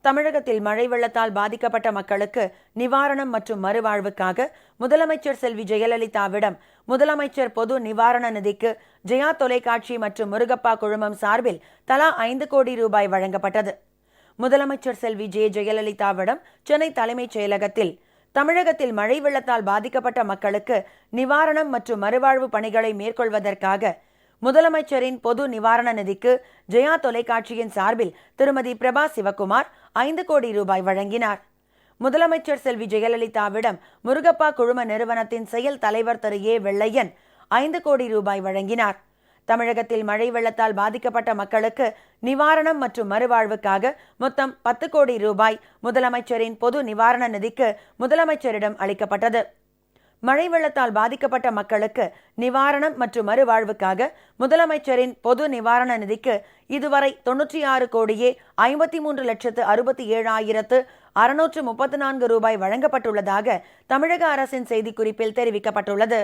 தமிழகத்தில் மழை வெள்ளத்தால் பாதிக்கப்பட்ட மக்களுக்கு நிவாரணம் மற்றும் மறுவாழ்வுக்காக முதலமைச்சர் செல்வி ஜெயலலிதாவிடம் முதலமைச்சர் பொது நிவாரண நிதிக்கு ஜெயா தொலைக்காட்சி மற்றும் முருகப்பா குழுமம் சார்பில் தலா 5 கோடி ரூபாய் வழங்கப்பட்டது. முதலமைச்சர் செல்வி ஜெயலலிதாவிடம் சென்னை தலைமைச் செயலகத்தில் தமிழகத்தில் மழை வெள்ளத்தால் பாதிக்கப்பட்ட மக்களுக்கு நிவாரணம் மற்றும் மறுவாழ்வு பணிகளை மேற்கொள்வதற்காக முதலமைச்சரின் பொது நிவாரண நிதிக்கு ஜெயா தொலைக்காட்சியின் சார்பில் திருமதி பிரபா சிவகுமார் 5 கோடி ரூபாய் வழங்கினார். முதலமைச்சர் செல்வி ஜெயலலிதாவிடம் முருகப்பா குழும நிறுவனத்தின் செயல் தலைவர் திரு ஏ வெள்ளையன் 5 கோடி ரூபாய் வழங்கினார். தமிழகத்தில் மழை வெள்ளத்தால் பாதிக்கப்பட்ட மக்களுக்கு நிவாரணம் மற்றும் மறுவாழ்வுக்காக மொத்தம் 10 கோடி ரூபாய் முதலமைச்சரின் பொது நிவாரண நிதிக்கு முதலமைச்சரிடம் அளிக்கப்பட்டது. மழை வெள்ளத்தால் பாதிக்கப்பட்ட மக்களுக்கு நிவாரணம் மற்றும் மறுவாழ்வுக்காக முதலமைச்சரின் பொது நிவாரண நிதிக்கு இதுவரை 96 கோடியே 53,67,634 ரூபாய் வழங்கப்பட்டுள்ளதாக தமிழக அரசின் செய்திக்குறிப்பில் தெரிவிக்கப்பட்டுள்ளது.